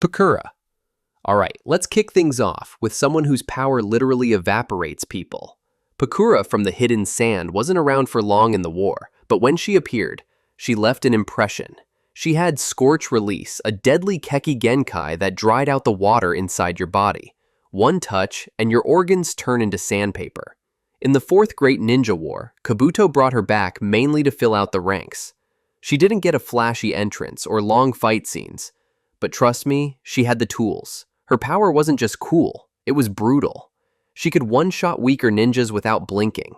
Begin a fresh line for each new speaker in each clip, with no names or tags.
Pakura. Alright, let's kick things off with someone whose power literally evaporates people. Pakura from the Hidden Sand wasn't around for long in the war, but when she appeared, she left an impression. She had Scorch Release, a deadly kekkei genkai that dried out the water inside your body. One touch, and your organs turn into sandpaper. In the Fourth Great Ninja War, Kabuto brought her back mainly to fill out the ranks. She didn't get a flashy entrance or long fight scenes, but trust me, she had the tools. Her power wasn't just cool, it was brutal. She could one-shot weaker ninjas without blinking.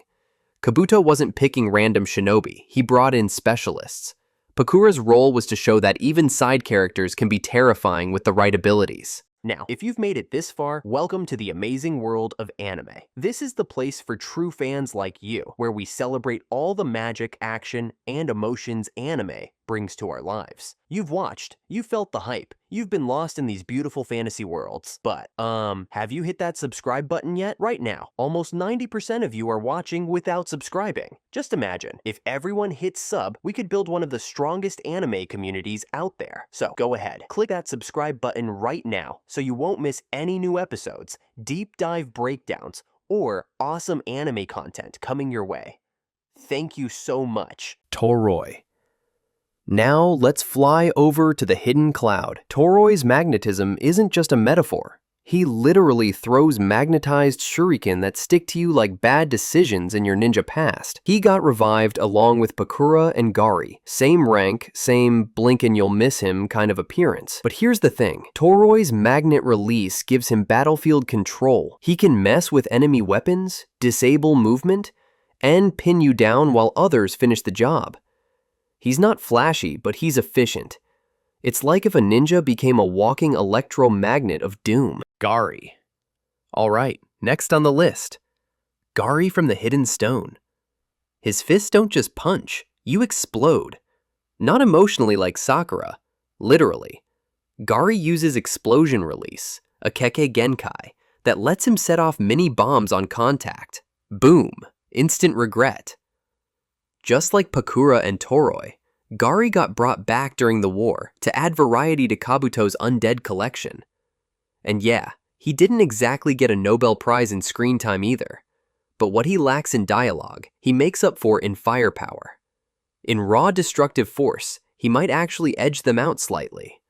Kabuto wasn't picking random shinobi, he brought in specialists. Pakura's role was to show that even side characters can be terrifying with the right abilities.
Now, if you've made it this far, welcome to the amazing world of anime. This is the place for true fans like you, where we celebrate all the magic, action, and emotions anime brings to our lives. You've watched, you've felt the hype, you've been lost in these beautiful fantasy worlds, but, have you hit that subscribe button yet? Right now, almost 90% of you are watching without subscribing. Just imagine, if everyone hit sub, we could build one of the strongest anime communities out there. So, go ahead, click that subscribe button right now, so you won't miss any new episodes, deep dive breakdowns, or awesome anime content coming your way. Thank you so much.
Toroi. Now let's fly over to the hidden cloud. Toroi's magnetism isn't just a metaphor. He literally throws magnetized shuriken that stick to you like bad decisions in your ninja past. He got revived along with Pakura and Gari. Same rank, same blink and you'll miss him kind of appearance. But here's the thing. Toroi's magnet release gives him battlefield control. He can mess with enemy weapons, disable movement, and pin you down while others finish the job. He's not flashy, but he's efficient. It's like if a ninja became a walking electromagnet of doom. Gari. Alright, next on the list. Gari from the Hidden Stone. His fists don't just punch, you explode. Not emotionally like Sakura, literally. Gari uses Explosion Release, a kekkei genkai, that lets him set off mini bombs on contact. Boom, instant regret. Just like Pakura and Toroi, Gari got brought back during the war to add variety to Kabuto's undead collection. And yeah, he didn't exactly get a Nobel Prize in screen time either. But what he lacks in dialogue, he makes up for in firepower. In raw destructive force, he might actually edge them out slightly.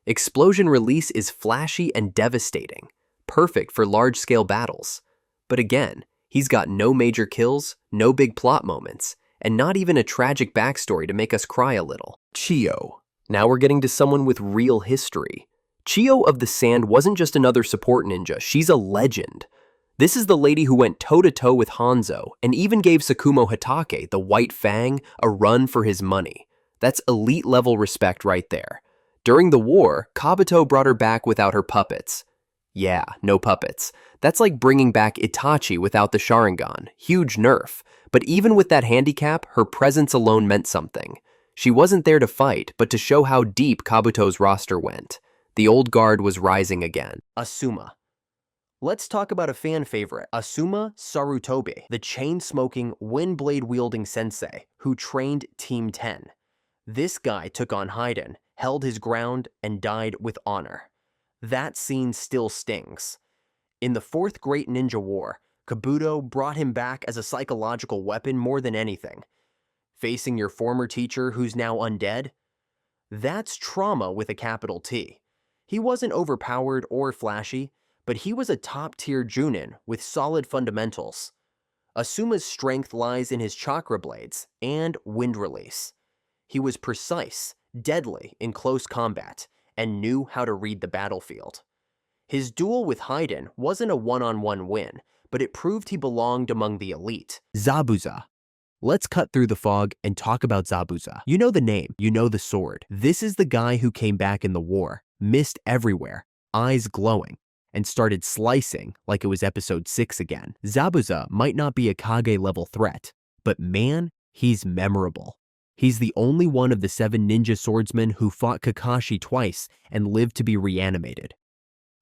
Explosion Release is flashy and devastating, perfect for large-scale battles. But again, he's got no major kills, no big plot moments, and not even a tragic backstory to make us cry a little. Chio. Now we're getting to someone with real history. Chio of the Sand wasn't just another support ninja, she's a legend. This is the lady who went toe-to-toe with Hanzo and even gave Sakumo Hatake, the White Fang, a run for his money. That's elite-level respect right there. During the war, Kabuto brought her back without her puppets. Yeah, no puppets. That's like bringing back Itachi without the Sharingan. Huge nerf. But even with that handicap, her presence alone meant something. She wasn't there to fight, but to show how deep Kabuto's roster went. The old guard was rising again.
Asuma. Let's talk about a fan favorite, Asuma Sarutobi, the chain-smoking, wind-blade-wielding sensei who trained Team 10. This guy took on Haiden, held his ground, and died with honor. That scene still stings. In the Fourth Great Ninja War, Kabuto brought him back as a psychological weapon more than anything. Facing your former teacher who's now undead? That's trauma with a capital T. He wasn't overpowered or flashy, but he was a top-tier Junin with solid fundamentals. Asuma's strength lies in his chakra blades and wind release. He was precise, deadly in close combat, and knew how to read the battlefield. His duel with Haiden wasn't a one-on-one win, but it proved he belonged among the elite. Zabuza. Let's cut through the fog and talk about Zabuza. You know the name, you know the sword. This is the guy who came back in the war, mist everywhere, eyes glowing, and started slicing like it was episode 6 again. Zabuza might not be a Kage-level threat, but man, he's memorable. He's the only one of the 7 ninja swordsmen who fought Kakashi twice and lived to be reanimated.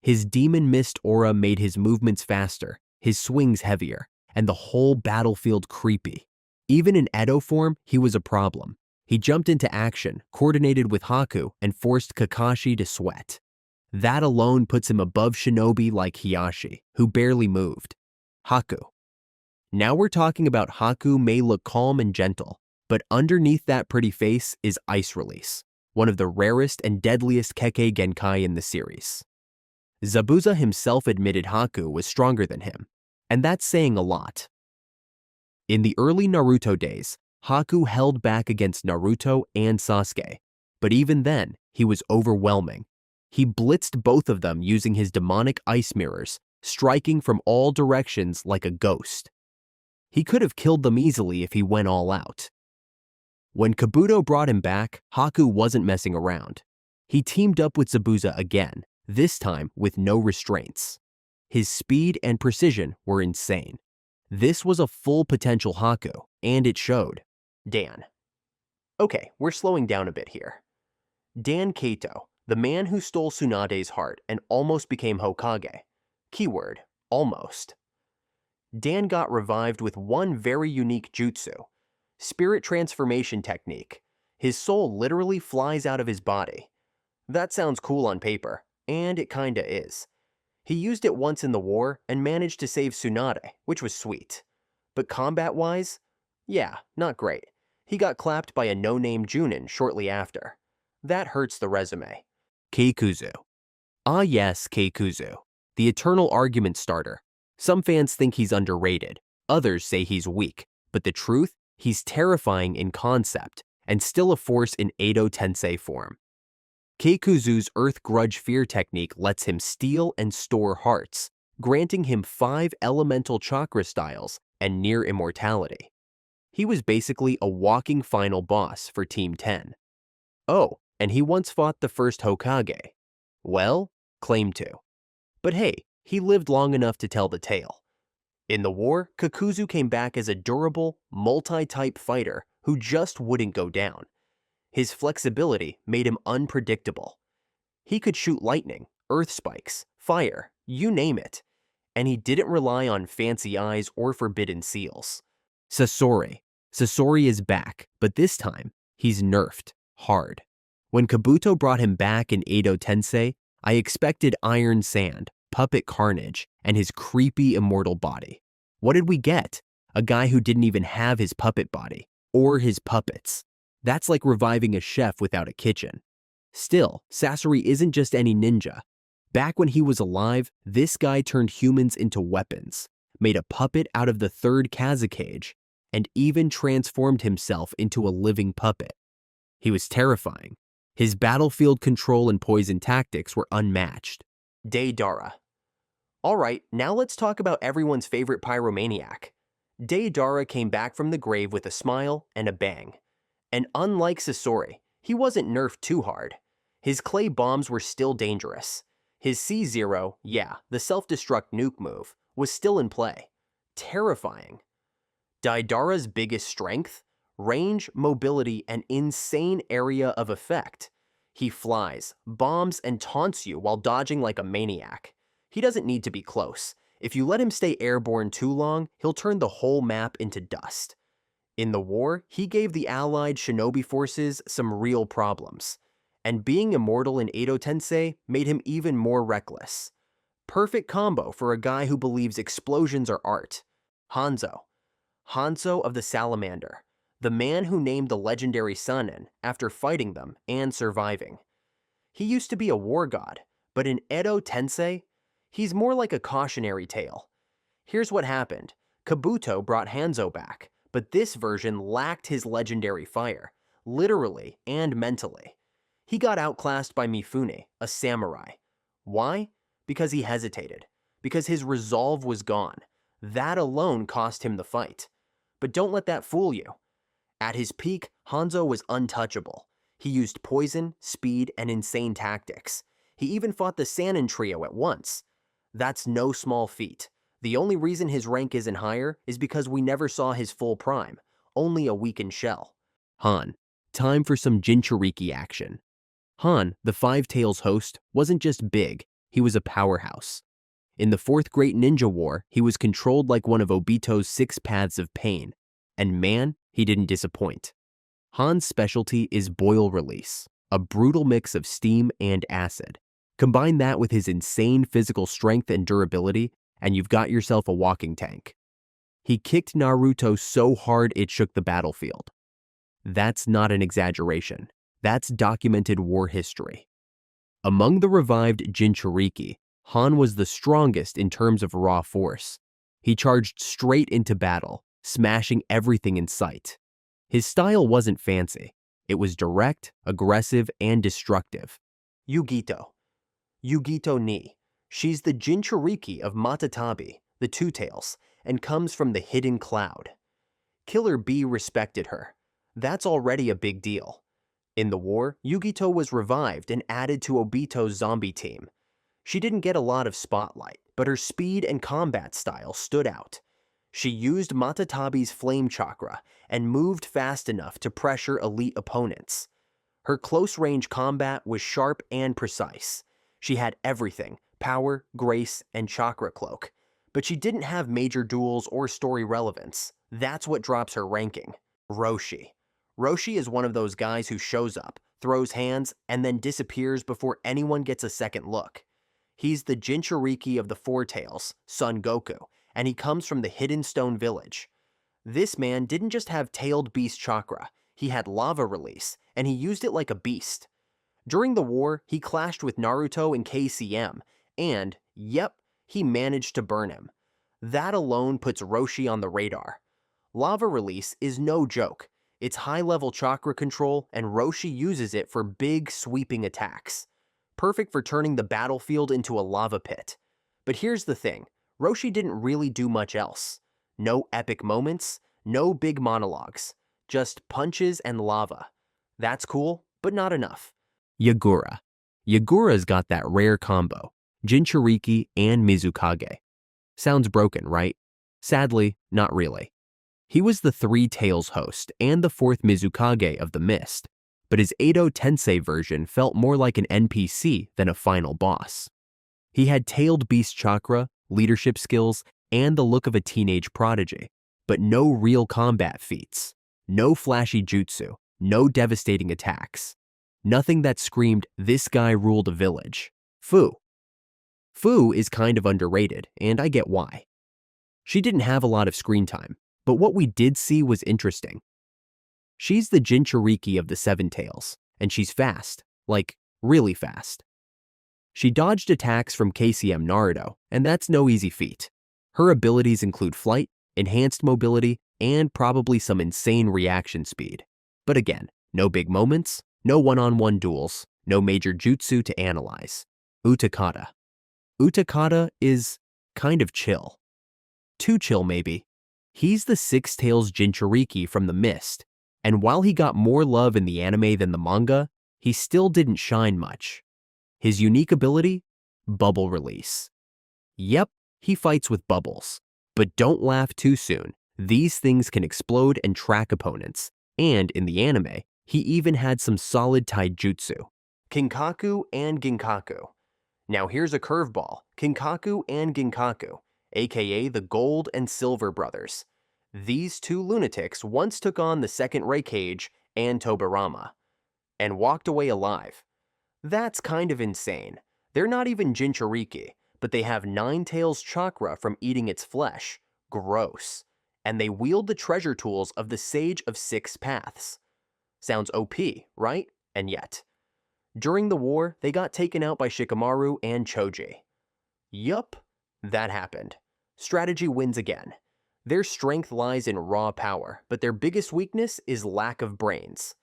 His demon mist aura made his movements faster, his swings heavier, and the whole battlefield creepy. Even in Edo form, he was a problem. He jumped into action, coordinated with Haku, and forced Kakashi to sweat. That alone puts him above shinobi like Hiyashi, who barely moved. Haku. Now we're talking about Haku may look calm and gentle, but underneath that pretty face is Ice Release, one of the rarest and deadliest kekkei genkai in the series. Zabuza himself admitted Haku was stronger than him, and that's saying a lot. In the early Naruto days, Haku held back against Naruto and Sasuke, but even then, he was overwhelming. He blitzed both of them using his demonic ice mirrors, striking from all directions like a ghost. He could have killed them easily if he went all out. When Kabuto brought him back, Haku wasn't messing around. He teamed up with Zabuza again, this time with no restraints. His speed and precision were insane. This was a full potential Haku, and it showed. Dan. Okay, we're slowing down a bit here. Dan Kato, the man who stole Tsunade's heart and almost became Hokage. Keyword, almost. Dan got revived with one very unique jutsu, spirit transformation technique. His soul literally flies out of his body. That sounds cool on paper, and it kinda is. He used it once in the war and managed to save Tsunade, which was sweet. But combat-wise, yeah, not great. He got clapped by a no-name Junin shortly after. That hurts the resume. Keikuzu. Ah yes, Keikuzu. The eternal argument starter. Some fans think he's underrated, others say he's weak, but the truth, he's terrifying in concept, and still a force in Edo Tensei form. Keikuzu's Earth Grudge Fear technique lets him steal and store hearts, granting him 5 elemental chakra styles and near immortality. He was basically a walking final boss for Team 10. Oh, and he once fought the first Hokage. Well, claimed to. But hey, he lived long enough to tell the tale. In the war, Kakuzu came back as a durable, multi-type fighter who just wouldn't go down. His flexibility made him unpredictable. He could shoot lightning, earth spikes, fire, you name it. And he didn't rely on fancy eyes or forbidden seals. Sasori. Sasori is back, but this time, he's nerfed hard. When Kabuto brought him back in Edo Tensei, I expected Iron Sand, puppet carnage, and his creepy immortal body. What did we get? A guy who didn't even have his puppet body, or his puppets. That's like reviving a chef without a kitchen. Still, Sasori isn't just any ninja. Back when he was alive, this guy turned humans into weapons, made a puppet out of the 3rd Kazekage, and even transformed himself into a living puppet. He was terrifying. His battlefield control and poison tactics were unmatched. Deidara. Alright, now let's talk about everyone's favorite pyromaniac. Deidara came back from the grave with a smile and a bang. And unlike Sasori, he wasn't nerfed too hard. His clay bombs were still dangerous. His C0, yeah, the self-destruct nuke move, was still in play. Terrifying. Deidara's biggest strength? Range, mobility, and insane area of effect. He flies, bombs, and taunts you while dodging like a maniac. He doesn't need to be close. If you let him stay airborne too long, he'll turn the whole map into dust. In the war, he gave the allied shinobi forces some real problems. And being immortal in Edo Tensei made him even more reckless. Perfect combo for a guy who believes explosions are art. Hanzo. Hanzo of the Salamander. The man who named the legendary Sannin after fighting them and surviving. He used to be a war god, but in Edo Tensei, he's more like a cautionary tale. Here's what happened. Kabuto brought Hanzo back, but this version lacked his legendary fire, literally and mentally. He got outclassed by Mifune, a samurai. Why? Because he hesitated. Because his resolve was gone. That alone cost him the fight. But don't let that fool you. At his peak, Hanzo was untouchable. He used poison, speed, and insane tactics. He even fought the Sannin trio at once. That's no small feat. The only reason his rank isn't higher is because we never saw his full prime, only a weakened shell. Han. Time for some Jinchuriki action. Han, the Five Tails host, wasn't just big, he was a powerhouse. In the Fourth Great Ninja War, he was controlled like one of Obito's 6 paths of pain. And man, he didn't disappoint. Han's specialty is boil release, a brutal mix of steam and acid. Combine that with his insane physical strength and durability, and you've got yourself a walking tank. He kicked Naruto so hard it shook the battlefield. That's not an exaggeration. That's documented war history. Among the revived Jinchuriki, Han was the strongest in terms of raw force. He charged straight into battle, smashing everything in sight. His style wasn't fancy. It was direct, aggressive, and destructive. Yugito. Yugito ni. She's the Jinchuriki of Matatabi, the Two Tails, and comes from the Hidden Cloud. Killer B respected her. That's already a big deal. In the war, Yugito was revived and added to Obito's zombie team. She didn't get a lot of spotlight, but her speed and combat style stood out. She used Matatabi's flame chakra and moved fast enough to pressure elite opponents. Her close-range combat was sharp and precise. She had everything: power, grace, and chakra cloak. But she didn't have major duels or story relevance. That's what drops her ranking. Roshi. Roshi is one of those guys who shows up, throws hands, and then disappears before anyone gets a second look. He's the Jinchuriki of the Four Tails, Son Goku, and he comes from the Hidden Stone Village. This man didn't just have tailed beast chakra, he had lava release, and he used it like a beast. During the war, he clashed with Naruto and KCM, and, yep, he managed to burn him. That alone puts Roshi on the radar. Lava release is no joke. It's high-level chakra control, and Roshi uses it for big, sweeping attacks. Perfect for turning the battlefield into a lava pit. But here's the thing, Roshi didn't really do much else. No epic moments, no big monologues, just punches and lava. That's cool, but not enough. Yagura. Yagura's got that rare combo, Jinchuriki and Mizukage. Sounds broken, right? Sadly, not really. He was the Three Tails host and the fourth Mizukage of the Mist, but his Edo Tensei version felt more like an NPC than a final boss. He had tailed beast chakra, leadership skills, and the look of a teenage prodigy, but no real combat feats, no flashy jutsu, no devastating attacks. Nothing that screamed, "This guy ruled a village." Fu. Fu is kind of underrated, and I get why. She didn't have a lot of screen time, but what we did see was interesting. She's the Jinchuriki of the Seven Tails, and she's fast, like really fast. She dodged attacks from KCM Naruto, and that's no easy feat. Her abilities include flight, enhanced mobility, and probably some insane reaction speed. But again, no big moments, no one-on-one duels, no major jutsu to analyze. Utakata. Utakata is kind of chill. Too chill, maybe. He's the Six Tails Jinchuriki from the Mist, and while he got more love in the anime than the manga, he still didn't shine much. His unique ability? Bubble release. Yep, he fights with bubbles. But don't laugh too soon. These things can explode and track opponents, and in the anime, he even had some solid taijutsu. Kinkaku and Ginkaku. Now here's a curveball. Kinkaku and Ginkaku, aka the Gold and Silver Brothers. These two lunatics once took on the second Raikage and Tobirama, and walked away alive. That's kind of insane. They're not even Jinchuriki, but they have Nine Tails chakra from eating its flesh. Gross. And they wield the treasure tools of the Sage of Six Paths. Sounds OP, right? And yet. During the war, they got taken out by Shikamaru and Choji. Yup, that happened. Strategy wins again. Their strength lies in raw power, but their biggest weakness is lack of brains.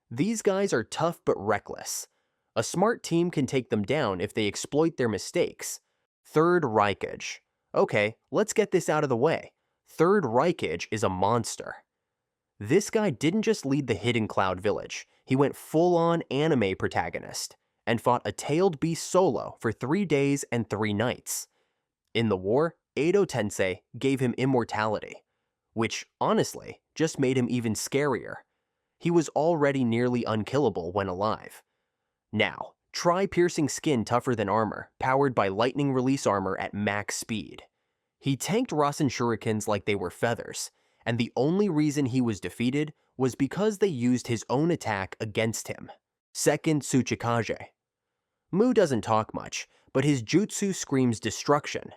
These guys are tough but reckless. A smart team can take them down if they exploit their mistakes. Third Raikage. Okay, let's get this out of the way. Third Raikage is a monster. This guy didn't just lead the Hidden Cloud Village, he went full-on anime protagonist, and fought a tailed beast solo for 3 days and 3 nights. In the war, Edo Tensei gave him immortality, which, honestly, just made him even scarier. He was already nearly unkillable when alive. Now, try piercing skin tougher than armor, powered by lightning release armor at max speed. He tanked Rasen shurikens like they were feathers, and the only reason he was defeated was because they used his own attack against him. Second Tsuchikage. Mu doesn't talk much, but his jutsu screams destruction.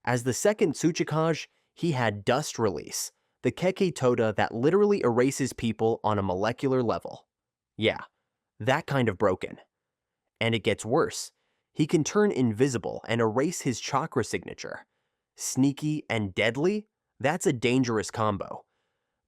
As the second Tsuchikage, he had Dust Release, the kekkei toda that literally erases people on a molecular level. Yeah, that kind of broken. And it gets worse. He can turn invisible and erase his chakra signature. Sneaky and deadly? That's a dangerous combo.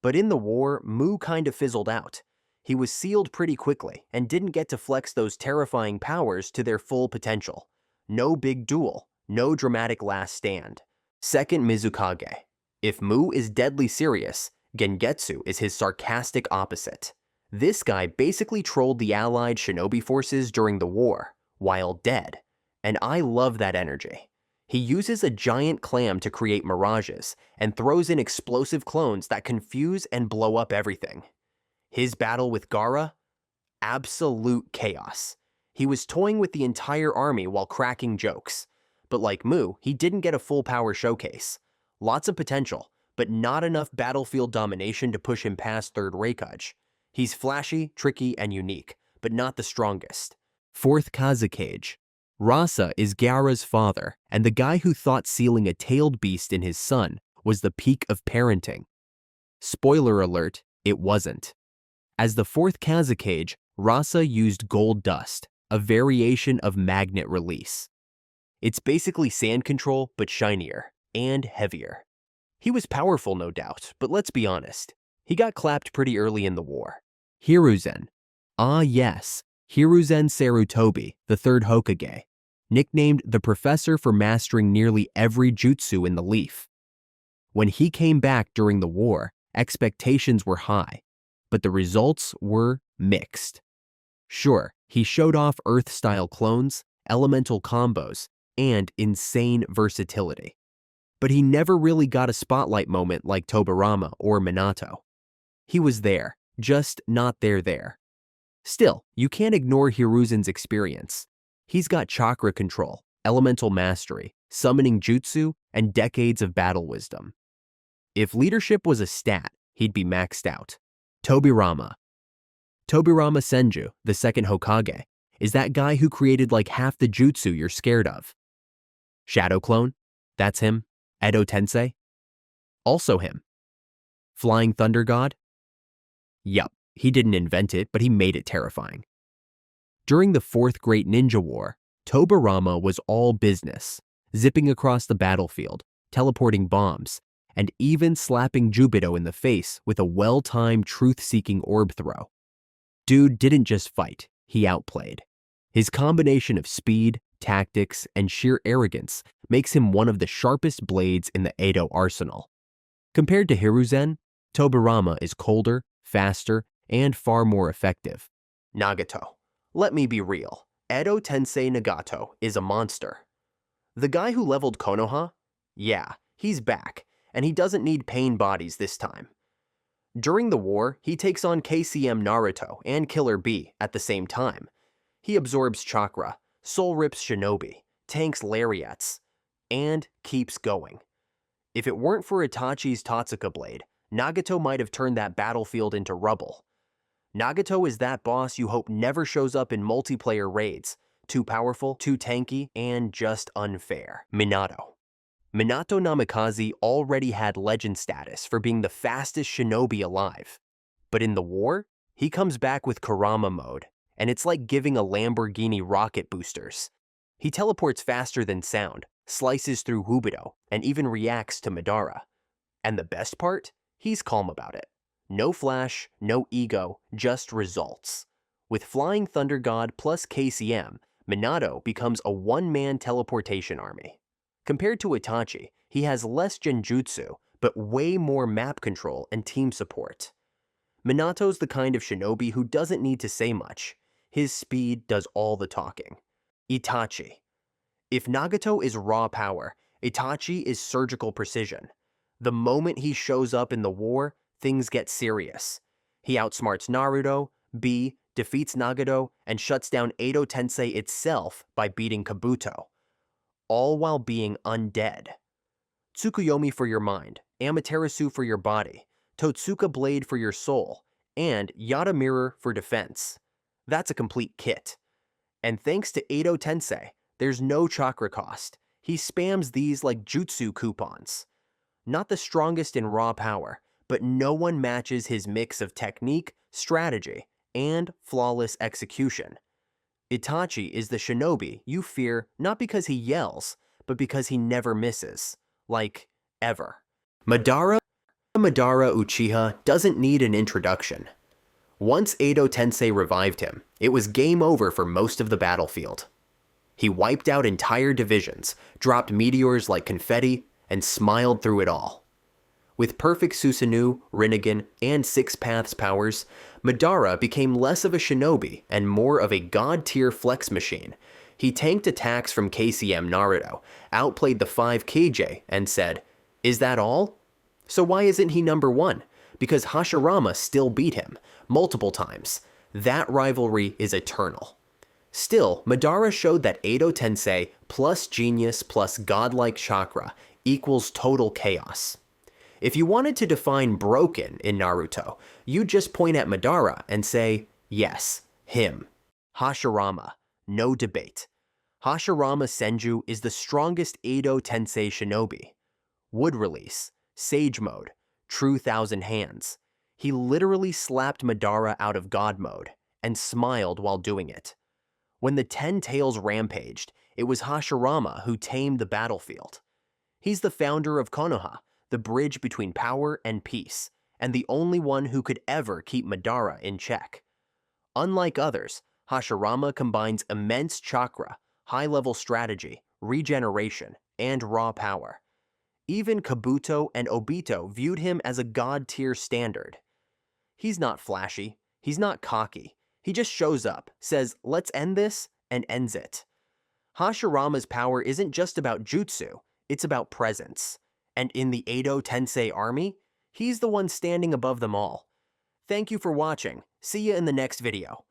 But in the war, Mu kind of fizzled out. He was sealed pretty quickly and didn't get to flex those terrifying powers to their full potential. No big duel, no dramatic last stand. Second Mizukage. If Mu is deadly serious, Gengetsu is his sarcastic opposite. This guy basically trolled the allied shinobi forces during the war, while dead. And I love that energy. He uses a giant clam to create mirages and throws in explosive clones that confuse and blow up everything. His battle with Gaara? Absolute chaos. He was toying with the entire army while cracking jokes. But like Mu, he didn't get a full power showcase. Lots of potential, but not enough battlefield domination to push him past third Reikage. He's flashy, tricky, and unique, but not the strongest. Fourth Kazekage. Rasa is Gaara's father, and the guy who thought sealing a tailed beast in his son was the peak of parenting. Spoiler alert, it wasn't. As the fourth Kazekage, Rasa used gold dust, a variation of magnet release. It's basically sand control, but shinier and heavier. He was powerful, no doubt, but let's be honest. He got clapped pretty early in the war. Hiruzen. Ah yes, Hiruzen Sarutobi, the third Hokage, nicknamed the professor for mastering nearly every jutsu in the leaf. When he came back during the war, expectations were high, but the results were mixed. Sure, he showed off Earth-style clones, elemental combos, and insane versatility. But he never really got a spotlight moment like Tobirama or Minato. He was there, just not there. Still, you can't ignore Hiruzen's experience. He's got chakra control, elemental mastery, summoning jutsu, and decades of battle wisdom. If leadership was a stat, he'd be maxed out. Tobirama. Tobirama Senju, the second Hokage, is that guy who created like half the jutsu you're scared of. Shadow Clone? That's him. Edo Tensei? Also him. Flying Thunder God? Yup, he didn't invent it, but he made it terrifying. During the Fourth Great Ninja War, Tobirama was all business, zipping across the battlefield, teleporting bombs, and even slapping Jubito in the face with a well-timed truth-seeking orb throw. Dude didn't just fight, he outplayed. His combination of speed, tactics, and sheer arrogance makes him one of the sharpest blades in the Edo arsenal. Compared to Hiruzen, Tobirama is colder, faster, and far more effective. Nagato. Let me be real. Edo Tensei Nagato is a monster. The guy who leveled Konoha? Yeah, he's back, and he doesn't need pain bodies this time. During the war, he takes on KCM Naruto and Killer Bee at the same time. He absorbs chakra, soul rips shinobi, tanks lariats, and keeps going. If it weren't for Itachi's Totsuka blade, Nagato might have turned that battlefield into rubble. Nagato is that boss you hope never shows up in multiplayer raids. Too powerful, too tanky, and just unfair. Minato. Minato Namikaze already had legend status for being the fastest shinobi alive. But in the war, he comes back with Kurama mode, and it's like giving a Lamborghini rocket boosters. He teleports faster than sound, slices through Hubito, and even reacts to Madara. And the best part? He's calm about it. No flash, no ego, just results. With Flying Thunder God plus KCM, Minato becomes a one-man teleportation army. Compared to Itachi, he has less genjutsu, but way more map control and team support. Minato's the kind of shinobi who doesn't need to say much. His speed does all the talking. Itachi. If Nagato is raw power, Itachi is surgical precision. The moment he shows up in the war, things get serious. He outsmarts Naruto, B, defeats Nagato, and shuts down Edo Tensei itself by beating Kabuto. All while being undead. Tsukuyomi for your mind, Amaterasu for your body, Totsuka Blade for your soul, and Yada Mirror for defense. That's a complete kit. And thanks to Edo Tensei, there's no chakra cost. He spams these like jutsu coupons. Not the strongest in raw power, but no one matches his mix of technique, strategy, and flawless execution. Itachi is the shinobi you fear not because he yells, but because he never misses. Like, ever. Madara Uchiha doesn't need an introduction. Once Edo Tensei revived him, it was game over for most of the battlefield. He wiped out entire divisions, dropped meteors like confetti, and smiled through it all. With perfect Susanoo, Rinnegan, and Six Paths powers, Madara became less of a shinobi and more of a god-tier flex machine. He tanked attacks from KCM Naruto, outplayed the 5 KJ, and said, "Is that all?" So why isn't he number 1? Because Hashirama still beat him, multiple times. That rivalry is eternal. Still, Madara showed that Edo Tensei plus genius plus godlike chakra equals total chaos. If you wanted to define broken in Naruto, you'd just point at Madara and say, yes, him. Hashirama, no debate. Hashirama Senju is the strongest Edo Tensei shinobi. Wood Release, Sage Mode, True Thousand Hands. He literally slapped Madara out of God mode and smiled while doing it. When the 10 Tails rampaged, it was Hashirama who tamed the battlefield. He's the founder of Konoha, the bridge between power and peace, and the only one who could ever keep Madara in check. Unlike others, Hashirama combines immense chakra, high-level strategy, regeneration, and raw power. Even Kabuto and Obito viewed him as a god-tier standard. He's not flashy, he's not cocky, he just shows up, says, "Let's end this," and ends it. Hashirama's power isn't just about jutsu, it's about presence. And in the Edo Tensei army, he's the one standing above them all. Thank you for watching. See you in the next video.